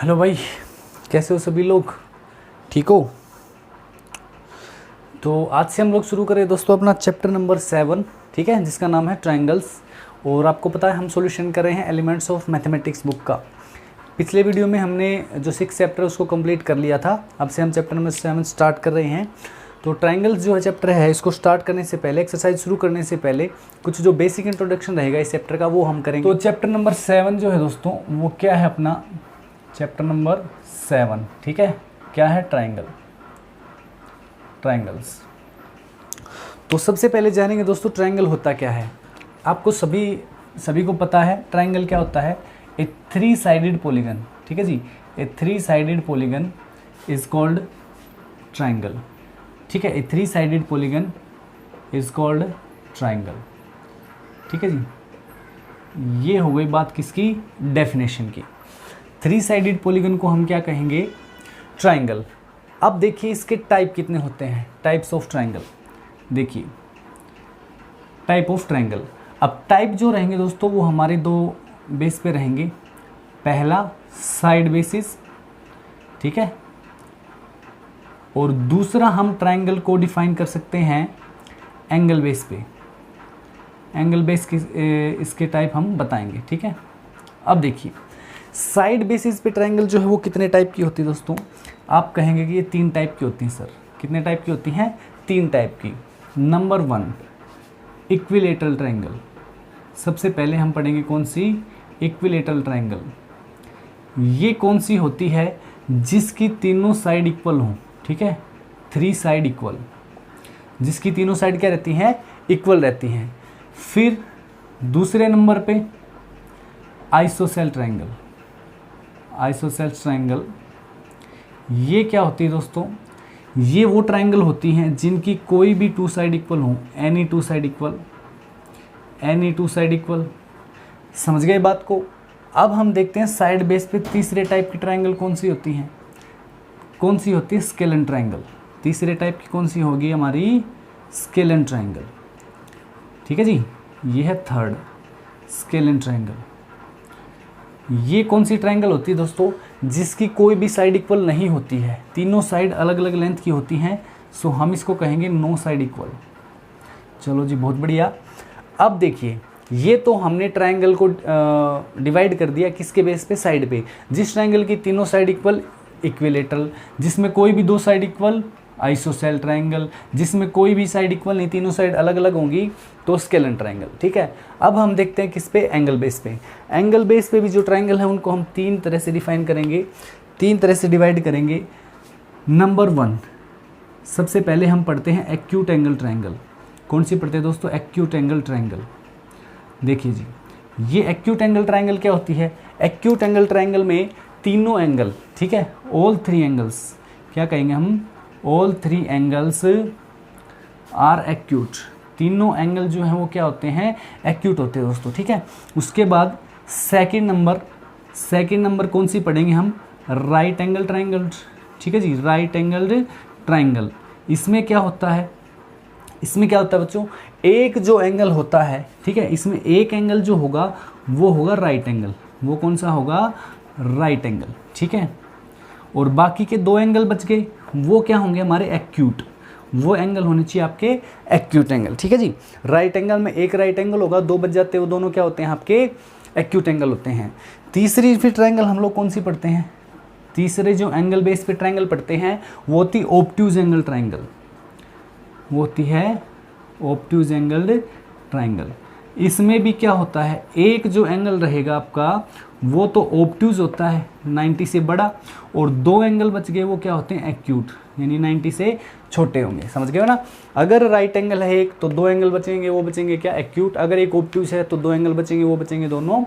Hello भाई, कैसे हो सभी लोग? ठीक हो? तो आज से हम लोग शुरू करें दोस्तों अपना चैप्टर नंबर 7, ठीक है, जिसका नाम है ट्रायंगल्स। और आपको पता है हम सॉल्यूशन कर रहे हैं एलिमेंट्स ऑफ मैथमेटिक्स बुक का। पिछले वीडियो में हमने जो 6 चैप्टर उसको कंप्लीट कर लिया था। अब से हम चैप्टर नंबर 7 स्टार्ट कर रहे हैं। तो ट्रायंगल्स जो है चैप्टर है, इसको स्टार्ट करने से पहले, एक्सरसाइज शुरू करने से पहले कुछ जो बेसिक इंट्रोडक्शन रहेगा इस चैप्टर का वो हम करेंगे। तो चैप्टर नंबर 7 जो है दोस्तों वो क्या है अपना चैप्टर नंबर 7, ठीक है, क्या है ट्रायंगल्स। तो सबसे पहले जानेंगे दोस्तों ट्रायंगल होता क्या है। आपको सभी को पता है ट्रायंगल क्या होता है। ए 3 साइडेड पॉलीगन, ठीक है जी, ए 3 sided polygon is called triangle, ठीक है। ए 3 sided polygon is called triangle, ठीक है जी। ये हो गई बात किसकी? डेफिनेशन की। 3 साइडेड पॉलीगन को हम क्या कहेंगे? ट्रायंगल। अब देखिए इसके टाइप कितने होते हैं, टाइप्स ऑफ ट्रायंगल। देखिए टाइप ऑफ ट्रायंगल। अब टाइप जो रहेंगे दोस्तों वो हमारे 2 बेस पे रहेंगे। पहला साइड बेसिस, ठीक है, और दूसरा हम ट्रायंगल को डिफाइन कर सकते हैं एंगल बेस पे। एंगल बेस की इसके टाइप हम बताएंगे, ठीक है। अब देखिए साइड बेसिस पे ट्रायंगल जो है वो कितने टाइप की होती है दोस्तों? आप कहेंगे कि ये 3 टाइप की होती हैं सर। कितने टाइप की होती हैं? 3 टाइप की। Number 1 equilateral triangle. सबसे पहले हम पढ़ेंगे कौन सी? Equilateral triangle. ये कौन सी होती है? जिसकी तीनों साइड इक्वल हों, ठीक है, 3 साइड इक्वल, जिसकी तीनों साइड क्या रहती हैं? इक्वल रहती हैं। फिर दूसरे नंबर पे आइसोसेल ट्रायंगल। आइसोसेल्स ट्रायंगल ये क्या होती है दोस्तों? ये वो ट्रायंगल होती हैं जिनकी कोई भी 2 साइड इक्वल हो, any 2 side equal, any 2 side equal. समझ गए बात को? अब हम देखते हैं साइड बेस पे तीसरे टाइप की ट्रायंगल कौन सी होती हैं। कौन सी होती है? Scalene triangle. तीसरे टाइप की कौन सी होगी हमारी? स्केलन ट्रायंगल, ठीक है जी। ये है थर्ड स्केलन ट्रायंगल। ये कौन सी ट्रायंगल होती है दोस्तों? जिसकी कोई भी साइड इक्वल नहीं होती है, तीनों साइड अलग अलग लेंथ की होती हैं। सो हम इसको कहेंगे नो साइड इक्वल। चलो जी, बहुत बढ़िया। अब देखिए ये तो हमने ट्रायंगल को डिवाइड कर दिया किसके बेस पे? साइड पे। जिस ट्रायंगल की तीनों साइड इक्वल इक्विलेटरल, जिसमें कोई भी 2 साइड इक्वल आइसोसेल ट्रायंगल, जिसमें कोई भी साइड इक्वल नहीं, तीनों साइड अलग अलग होंगी तो स्केलन ट्रायंगल, ठीक है। अब हम देखते हैं किस पे? एंगल बेस पे। एंगल बेस पे भी जो ट्रायंगल है उनको हम 3 तरह से डिफाइन करेंगे, 3 तरह से डिवाइड करेंगे। नंबर 1 सबसे पहले हम पढ़ते हैं एक्यूट एंगल ट्रायंगल। कौन सी पढ़ते हैं दोस्तों? Acute angle triangle. देखिए जी, ये एक्यूट एंगल ट्रायंगल क्या होती है? एक्यूट एंगल ट्रायंगल में तीनों एंगल, ठीक है, ऑल 3 एंगल्स, क्या कहेंगे हम? All 3 angles are acute. तीनों एंगल जो हैं वो क्या होते हैं? एक्यूट होते हैं दोस्तों, ठीक है। उसके बाद सेकंड नंबर कौन सी पढ़ेंगे हम? राइट एंगल ट्रायंगल, ठीक है जी, राइट एंगल ट्रायंगल। इसमें क्या होता है? इसमें क्या होता है बच्चों? एक जो एंगल होता है, ठीक है, इसमें एक एंगल जो होगा वो होगा राइट एंगल। वो कौन सा होगा? राइट एंगल, ठीक है। और बाकी के 2 एंगल बच गए, वो क्या होंगे? हमारे एक्यूट। वो एंगल होने चाहिए आपके एक्यूट एंगल, ठीक है जी। राइट एंगल में एक राइट एंगल होगा, 2 बच जाते हैं, वो दोनों क्या होते हैं? आपके एक्यूट एंगल होते हैं। तीसरी फिर ट्रायंगल हम लोग कौन सी पढ़ते हैं? तीसरे जो एंगल बेस पे ट्रायंगल पढ़ते हैं वो होती है ऑब्ट्यूज एंगल ट्रायंगल। वो होती है ऑब्ट्यूज एंगल ट्रायंगल। इसमें भी क्या होता है? एक जो एंगल रहेगा आपका वो तो ऑब्ट्यूज होता है, 90 से बड़ा, और 2 एंगल बच गए वो क्या होते हैं? एक्यूट, यानी 90 से छोटे होंगे। समझ गए हो ना? अगर राइट एंगल है एक तो 2 एंगल बचेंगे, वो बचेंगे क्या? एक्यूट। अगर एक ऑब्ट्यूज है तो 2 एंगल बचेंगे, वो बचेंगे दोनों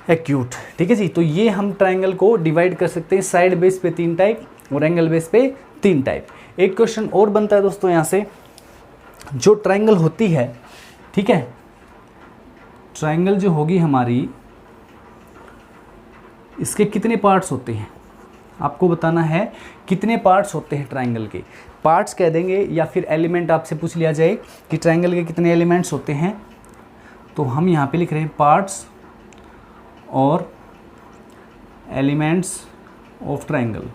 एक्यूट, ठीक है जी। तो ये हम ट्रायंगल को डिवाइड कर सकते हैं साइड बेस पे 3 टाइप और एंगल बेस पे 3 टाइप। एक क्वेश्चन और बनता है दोस्तों यहाँ से, जो ट्रायंगल होती है, ठीक है, ट्रायंगल जो होगी हमारी, इसके कितने पार्ट्स होते हैं? आपको बताना है कितने पार्ट्स होते हैं ट्रायंगल के। पार्ट्स कह देंगे या फिर एलिमेंट आपसे पूछ लिया जाए कि ट्रायंगल के कितने एलिमेंट्स होते हैं, तो हम यहाँ पे लिख रहे हैं पार्ट्स और एलिमेंट्स ऑफ ट्राइंगल।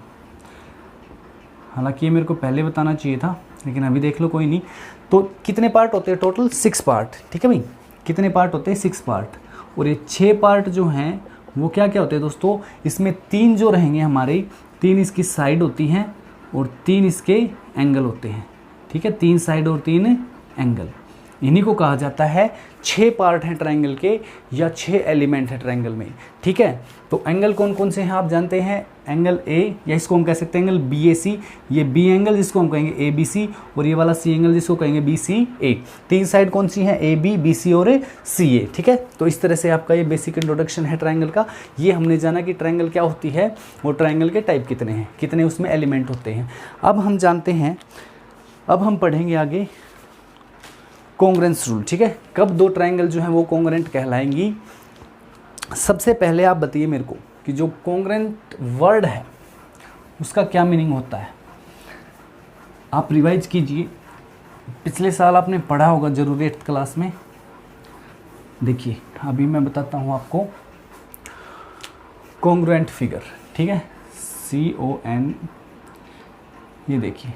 हालांकि ये मेरे को पहले बताना चाहिए था, लेकिन अभी देख लो, कोई नहीं। तो कितने पार्ट होते हैं टोटल? 6 पार्ट, ठीक है भाई। कितने पार्ट होते हैं? 6 पार्ट। और ये 6 पार्ट जो हैं वो क्या क्या होते हैं दोस्तों? इसमें 3 जो रहेंगे हमारे, 3 इसकी साइड होती हैं और 3 इसके एंगल होते हैं, ठीक है। 3 साइड और 3 एंगल, इन्हीं को कहा जाता है 6 पार्ट हैं ट्रायंगल के, या 6 एलिमेंट है ट्रायंगल में, ठीक है। तो एंगल कौन कौन से हैं आप जानते हैं? एंगल ए, या इसको हम कह सकते हैं एंगल बी ए सी, ये बी एंगल जिसको हम कहेंगे ए बी सी, और ये वाला सी एंगल जिसको कहेंगे बी सी ए। 3 साइड कौन सी हैं? ए बी, बी सी और सी ए, ठीक है। तो इस तरह से आपका ये बेसिक इंट्रोडक्शन है ट्रायंगल का। ये हमने जाना कि ट्रायंगल क्या होती है, और ट्रायंगल के टाइप कितने हैं, कितने उसमें एलिमेंट होते हैं। अब हम जानते हैं, अब हम पढ़ेंगे आगे कॉन्ग्रुएंस रूल, ठीक है। कब 2 ट्रायंगल जो हैं वो कॉन्ग्रुएंट कहलाएंगी। सबसे पहले आप बताइए मेरे को कि जो कॉन्ग्रुएंट वर्ड है उसका क्या मीनिंग होता है। आप रिवाइज कीजिए, पिछले साल आपने पढ़ा होगा जरूर 8th क्लास में। देखिए अभी मैं बताता हूँ आपको कॉन्ग्रुएंट फिगर, ठीक है, CON। ये देखिए,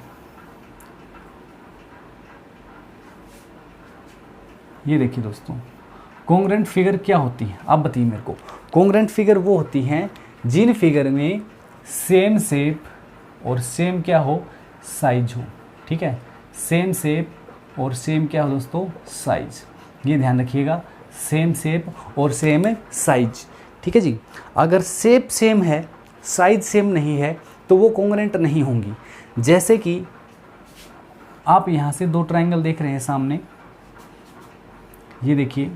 ये देखिए दोस्तों, कॉन्ग्रुएंट फिगर क्या होती है आप बताइए मेरे को। कॉन्ग्रुएंट फिगर वो होती हैं जिन फिगर में सेम शेप और सेम क्या हो, साइज हो, ठीक है। सेम शेप और सेम क्या हो दोस्तों, साइज। ये ध्यान रखिएगा, सेम शेप और सेम साइज, ठीक है जी। अगर शेप सेम है, साइज सेम नहीं है, तो वो कॉन्ग्रुएंट नहीं होंगी। जैसे कि आप यहाँ से 2 ट्रायंगल देख रहे हैं सामने, ये देखिए,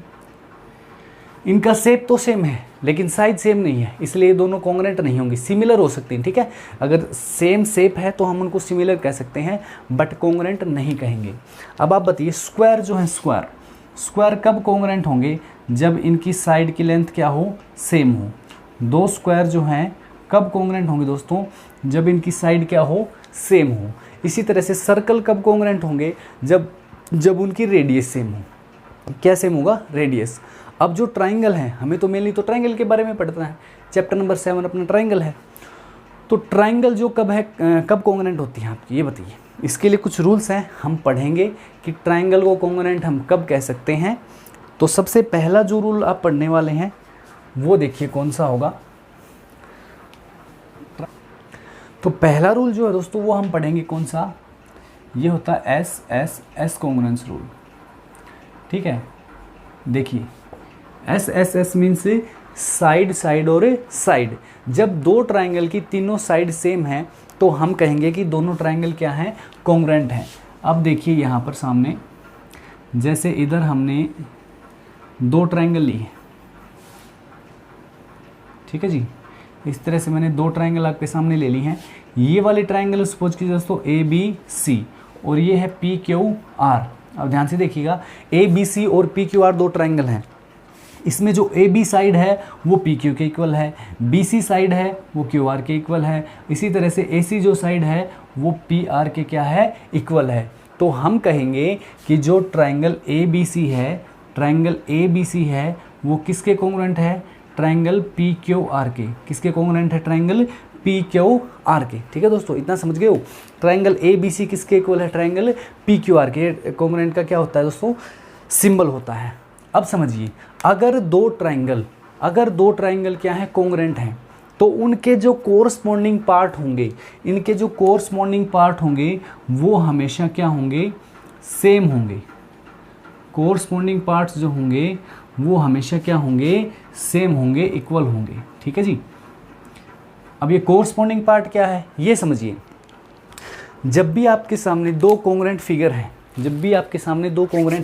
इनका शेप तो सेम है लेकिन साइज सेम नहीं है, इसलिए ये दोनों कॉन्ग्रुएंट नहीं होंगी। सिमिलर हो सकती हैं, ठीक है। अगर सेम शेप है तो हम उनको सिमिलर कह सकते हैं, बट कॉन्ग्रुएंट नहीं कहेंगे। अब आप बताइए स्क्वायर जो है, स्क्वायर कब कॉन्ग्रुएंट होंगे? जब इनकी साइड की लेंथ क्या हो, सेम हो। 2 स्क्वायर जो हैं कब कॉन्ग्रुएंट होंगे दोस्तों? जब इनकी साइड क्या हो, सेम हो। इसी तरह से सर्कल कब कॉन्ग्रुएंट होंगे? जब उनकी रेडियस सेम हो। क्या सेम होगा? रेडियस। अब जो ट्रायंगल है, हमें तो मेनली तो ट्रायंगल के बारे में पढ़ना है, चैप्टर नंबर 7 अपना ट्रायंगल है। तो ट्रायंगल जो कब है, कब कॉन्ग्रुएंट होती है आपकी, ये बताइए। इसके लिए कुछ रूल्स हैं, हम पढ़ेंगे कि ट्रायंगल को कॉन्ग्रुएंट हम कब कह सकते हैं। तो सबसे पहला जो रूल आप पढ़ने वाले हैं वो देखिए कौन सा होगा। तो पहला रूल जो है दोस्तों वो हम पढ़ेंगे कौन सा, ये होता है एस कॉन्ग्रुएंस रूल, ठीक है। देखिए एस मीन्स साइड, साइड और साइड। जब 2 ट्रायंगल की तीनों साइड सेम हैं तो हम कहेंगे कि दोनों ट्रायंगल क्या हैं, कॉन्ग्रुएंट हैं। अब देखिए यहाँ पर सामने, जैसे इधर हमने 2 ट्रायंगल लिए हैं, ठीक है जी। इस तरह से मैंने 2 ट्रायंगल आपके सामने ले ली हैं। ये वाले ट्रायंगल सपोज कीजिए दोस्तों ABC, और ये है PQR। अब ध्यान से देखिएगा, ABC और PQR 2 ट्रायंगल हैं। इसमें जो AB साइड है वो PQ के इक्वल है, BC साइड है वो QR के इक्वल है, इसी तरह से AC जो साइड है वो PR के क्या है, इक्वल है। तो हम कहेंगे कि जो ट्रायंगल ABC है वो किसके कॉन्ग्रुएंट है, ट्रायंगल PQR के। किसके कॉन्ग्रुएंट है, ट्रायंगल PQR के, ठीक है दोस्तों, इतना समझ गए हो। ट्रायंगल ABC किसके इक्वल है, ट्रायंगल PQR के। कॉन्ग्रुएंट का क्या होता है दोस्तों, सिंबल होता है। अब समझिए, अगर दो ट्रायंगल क्या है, कॉन्ग्रुएंट हैं, तो उनके जो कोरस्पॉन्डिंग पार्ट होंगे, इनके जो कोरस्पॉन्डिंग पार्ट होंगे वो हमेशा क्या होंगे, सेम होंगे। कोरस्पॉन्डिंग पार्ट्स जो होंगे वो हमेशा क्या होंगे, सेम होंगे, इक्वल होंगे, ठीक है जी। अब ये कोरस्पॉन्डिंग पार्ट क्या है ये समझिए। जब भी आपके सामने 2 कॉन्ग्रुएंट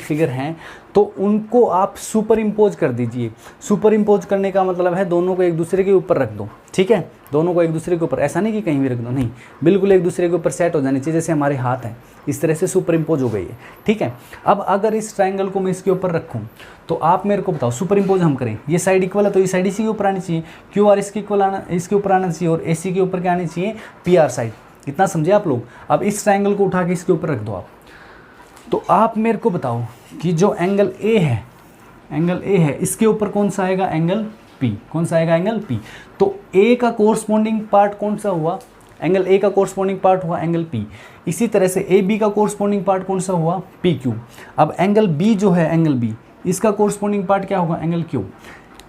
फिगर हैं तो उनको आप सुपर इम्पोज कर दीजिए। सुपर इम्पोज करने का मतलब है दोनों को एक दूसरे के ऊपर रख दो, ठीक है। दोनों को एक दूसरे के ऊपर, ऐसा नहीं कि कहीं भी रख दो, नहीं, बिल्कुल एक दूसरे के ऊपर सेट हो जानी चाहिए, जैसे हमारे हाथ हैं, इस तरह से सुपर इम्पोज हो गई है, ठीक है। अब अगर इस ट्रायंगल को मैं इसके ऊपर रखूँ तो आप मेरे को बताओ, सुपर इम्पोज हम करें, ये साइड इक्वल है तो ये साइड इसी के ऊपर आनी चाहिए, QR इसके ऊपर आना चाहिए, और AC के ऊपर क्या आनी चाहिए, PR साइड। इतना समझे आप लोग। अब इस ट्रायंगल को उठा के इसके ऊपर रख दो आप, तो आप मेरे को बताओ कि जो एंगल A है इसके ऊपर कौन सा आएगा, एंगल पी। कौन सा आएगा? Angle P. तो ए का कोरस्पॉन्डिंग पार्ट कौन सा हुआ? एंगल ए का कोरस्पॉन्डिंग पार्ट हुआ एंगल पी। इसी तरह से ए बी का कोरस्पॉन्डिंग पार्ट कौन सा हुआ? P Q. अब एंगल बी जो है एंगल बी, इसका कोरस्पॉन्डिंग पार्ट क्या होगा? Angle Q.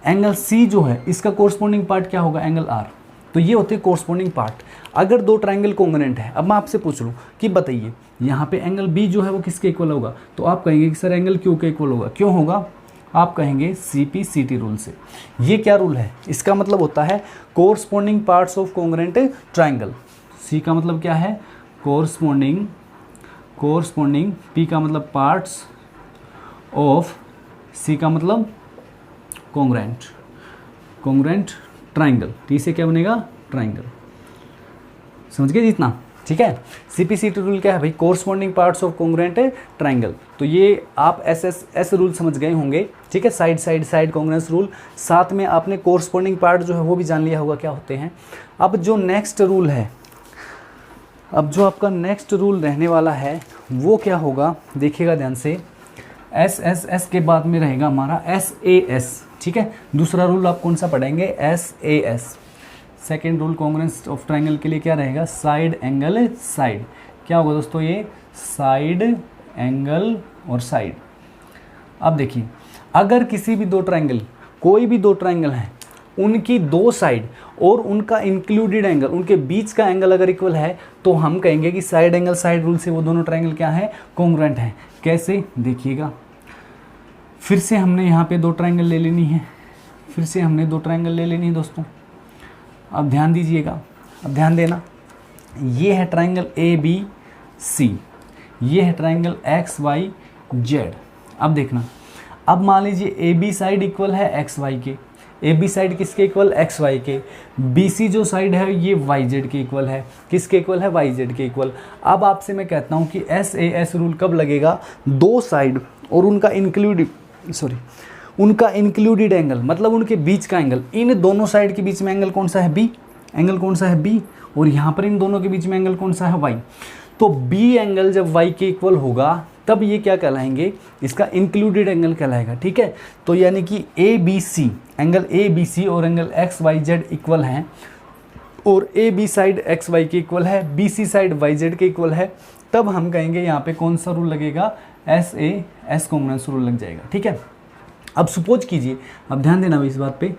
एंगल सी जो है इसका कोरस्पॉन्डिंग पार्ट क्या होगा? Angle are. तो ये होते हैं कोरस्पॉन्डिंग पार्ट। अगर दो ट्राइंगल कॉन्ग्रुएंट है, अब मैं आपसे पूछ लूँ कि बताइए यहाँ पे एंगल बी जो है वो किसके इक्वल होगा? तो आप कहेंगे कि सर एंगल क्यू के इक्वल होगा। क्यों होगा? आप कहेंगे CP/CT रूल से। ये क्या रूल है? इसका मतलब होता है corresponding parts of congruent triangle. C का मतलब क्या है? कोरस्पॉन्डिंग। पी का मतलब पार्ट्स ऑफ, सी का मतलब कॉन्ग्रुएंट ट्राइंगल। टी से क्या बनेगा? ट्राइंगल। समझ गए जितना? ठीक है। CP/CT रूल क्या है भाई? Corresponding parts of congruent triangle. तो ये आप एस रूल समझ गए होंगे। ठीक है, साइड कॉन्ग्रुएंस रूल। साथ में आपने कोरस्पॉन्डिंग पार्ट जो है वो भी जान लिया होगा क्या होते हैं। अब जो नेक्स्ट रूल है, अब जो आपका नेक्स्ट रूल रहने वाला है वो क्या होगा? देखिएगा ध्यान से। एस के बाद में रहेगा हमारा SAS। ठीक है, दूसरा रूल आप कौन सा पढ़ेंगे? SAS। Second rule congruence of triangle के लिए क्या रहेगा? Side angle side. क्या होगा दोस्तों? ये साइड एंगल और साइड। अब देखिए, अगर किसी भी दो ट्राइंगल, कोई भी दो ट्राइंगल हैं, उनकी दो साइड और उनका इंक्लूडेड एंगल, उनके बीच का एंगल अगर इक्वल है तो हम कहेंगे कि साइड एंगल साइड रूल से वो दोनों ट्राइंगल क्या है? कॉन्ग्रुएंट हैं। कैसे? देखिएगा, फिर से हमने यहाँ पे दो ट्राइंगल ले लेनी है, दोस्तों। अब ध्यान दीजिएगा, अब ध्यान देना। ये है ट्राइंगल ABC, ये है ट्राइंगल XYZ। अब देखना, अब मान लीजिए AB साइड इक्वल है XY के। AB साइड किसके इक्वल? XY के। BC जो साइड है ये YZ के इक्वल है। किसके इक्वल है? YZ के इक्वल। अब आपसे मैं कहता हूँ कि SAS रूल कब लगेगा? दो साइड और उनका इंक्लूडेड एंगल, मतलब उनके बीच का एंगल। इन दोनों साइड के बीच में एंगल कौन सा है? B। एंगल कौन सा है? B। और यहाँ पर इन दोनों के बीच में एंगल कौन सा है? Y। तो B एंगल जब Y के इक्वल होगा तब ये क्या कहलाएंगे? इसका इंक्लूडेड एंगल कहलाएगा। ठीक है, तो यानी कि ABC, एंगल ABC और एंगल XYZ इक्वल हैं, और AB साइड XY के इक्वल है, BC साइड YZ के इक्वल है, तब हम कहेंगे यहाँ पे कौन सा रूल लगेगा? SAS कॉन्ग्रुएंस रूल लग जाएगा। ठीक है, अब सपोज कीजिए, अब ध्यान देना इस बात पे,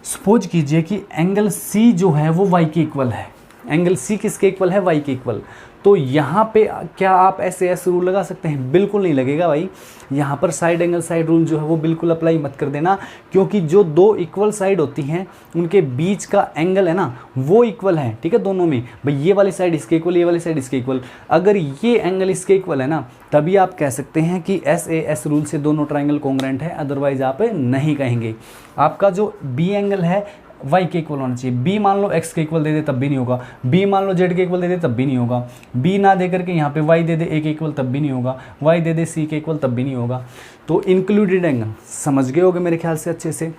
सपोज कीजिए कि एंगल C जो है वो Y के इक्वल है। एंगल C किसके इक्वल है? Y के इक्वल। तो यहाँ पे क्या आप SAS रूल लगा सकते हैं? बिल्कुल नहीं लगेगा भाई। यहाँ पर साइड एंगल साइड रूल जो है वो बिल्कुल अप्लाई मत कर देना, क्योंकि जो दो इक्वल साइड होती हैं उनके बीच का एंगल है ना वो इक्वल है। ठीक है, दोनों में भाई ये वाली साइड इसके इक्वल, ये वाली साइड इसके इक्वल। अगर ये एंगल इसके इक्वल है ना, तभी आप कह सकते हैं कि SAS रूल से दोनों ट्राइंगल कॉन्ग्रुएंट है, अदरवाइज आप नहीं कहेंगे। आपका जो B एंगल है Y के इक्वल होना चाहिए। B मान लो X के इक्वल दे दे तब भी नहीं होगा, B मान लो Z के इक्वल दे दे तब भी नहीं होगा, B ना दे करके यहाँ पे Y दे दे A के इक्वल तब भी नहीं होगा, Y दे दे C के इक्वल तब भी नहीं होगा। तो इंक्लूडेड एंगल समझ गए होगे मेरे ख्याल से अच्छे से।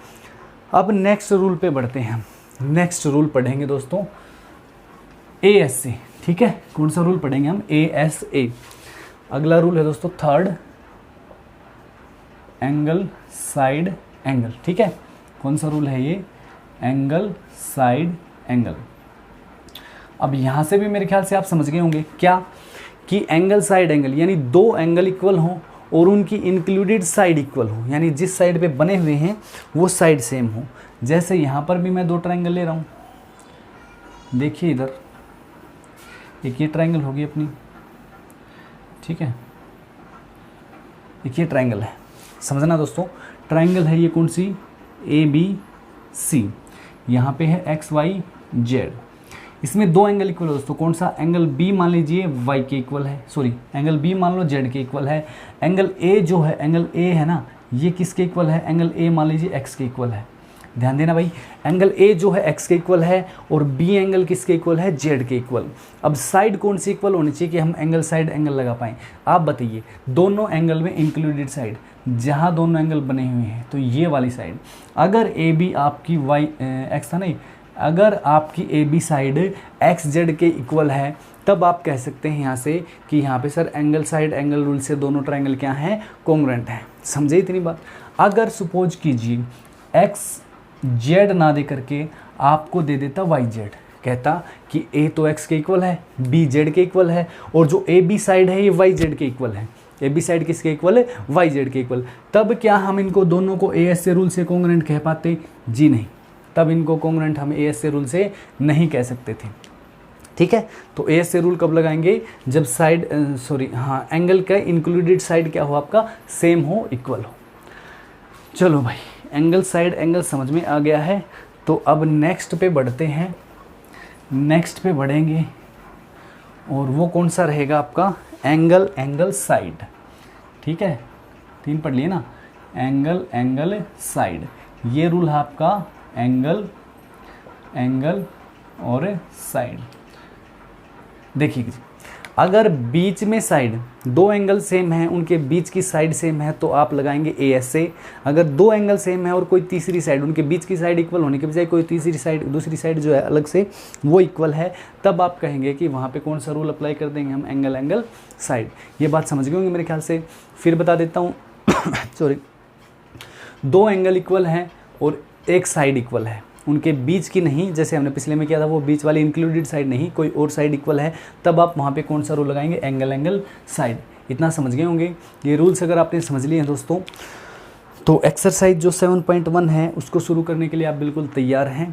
अब नेक्स्ट रूल पे बढ़ते हैं। नेक्स्ट रूल पढ़ेंगे दोस्तों ASA। ठीक है, कौन सा रूल पढ़ेंगे हम? ASA। अगला रूल है दोस्तों थर्ड, एंगल साइड एंगल। ठीक है, कौन सा रूल है ये? Angle side angle. अब यहाँ से भी मेरे ख्याल से आप समझ गए होंगे क्या कि एंगल साइड एंगल यानी दो एंगल इक्वल हो और उनकी इंक्लूडेड साइड इक्वल हो, यानी जिस साइड पे बने हुए हैं वो साइड सेम हो। जैसे यहाँ पर भी मैं दो ट्रायंगल ले रहा हूँ, देखिए इधर एक ये ट्रायंगल होगी अपनी, ठीक है, एक ये ट्रायंगल है, समझना दोस्तों। ट्रायंगल है ये कौन सी? ABC। यहाँ पे है XYZ। इसमें दो एंगल इक्वल है दोस्तों। कौन सा? एंगल B मान लीजिए Y के इक्वल है, सॉरी एंगल B मान लो Z के इक्वल है। एंगल A जो है, एंगल A है ना, ये किसके इक्वल है? एंगल A मान लीजिए X के इक्वल है। ध्यान देना भाई, एंगल A जो है X के इक्वल है और B एंगल किसके इक्वल है? Z के इक्वल। अब साइड कौन सी इक्वल होनी चाहिए कि हम एंगल साइड एंगल लगा पाएँ? आप बताइए। दोनों एंगल में इंक्लूडेड साइड, जहाँ दोनों एंगल बने हुए हैं तो ये वाली साइड। अगर AB आपकी X था नहीं, अगर आपकी AB साइड XZ के इक्वल है तब आप कह सकते हैं यहाँ से कि यहाँ पे sir angle side angle rule से दोनों ट्रायंगल क्या हैं? कॉन्ग्रुएंट हैं। समझे इतनी बात? अगर सपोज कीजिए एक्स जेड ना दे करके आपको दे देता वाई जेड, कहता कि ए तो एक्स के इक्वल है, बी जेड के इक्वल है, और जो ए बी साइड है ये वाई जेड के इक्वल है। ए बी साइड किसके इक्वल है? वाई जेड के इक्वल। तब क्या हम इनको दोनों को ए एस से रूल से कॉन्ग्रुएंट कह पाते? जी नहीं, तब इनको कॉन्ग्रुएंट हम ए एस से रूल से नहीं कह सकते थे। ठीक है, तो ए एस से रूल कब लगाएंगे? जब साइड एंगल का इंक्लूडेड साइड क्या हो आपका? सेम हो, इक्वल हो। चलो भाई, एंगल साइड एंगल समझ में आ गया है। तो अब नेक्स्ट पे बढ़ते हैं, नेक्स्ट पे बढ़ेंगे और वो कौन सा रहेगा आपका? Angle angle side. ठीक है, 3 पढ़ लिए ना, एंगल एंगल साइड। ये रूल है आपका एंगल एंगल और साइड। देखिए, अगर बीच में साइड, दो एंगल सेम है, उनके बीच की साइड सेम है, तो आप लगाएंगे ए एस से। अगर दो एंगल सेम है और कोई तीसरी साइड, उनके बीच की साइड इक्वल होने के बजाय कोई तीसरी साइड, दूसरी साइड जो है अलग से वो इक्वल है, तब आप कहेंगे कि वहाँ पे कौन सा रूल अप्लाई कर देंगे हम? Angle angle side. ये बात समझ गए होंगे मेरे ख्याल से। फिर बता देता हूँ सॉरी, दो एंगल इक्वल हैं और एक साइड इक्वल है, उनके बीच की नहीं, जैसे हमने पिछले में किया था वो बीच वाली इंक्लूडेड साइड नहीं, कोई और साइड इक्वल है, तब आप वहाँ पे कौन सा रूल लगाएंगे? Angle angle side. इतना समझ गए होंगे। ये रूल्स अगर आपने समझ लिए हैं दोस्तों, तो एक्सरसाइज जो 7.1 है उसको शुरू करने के लिए आप बिल्कुल तैयार हैं।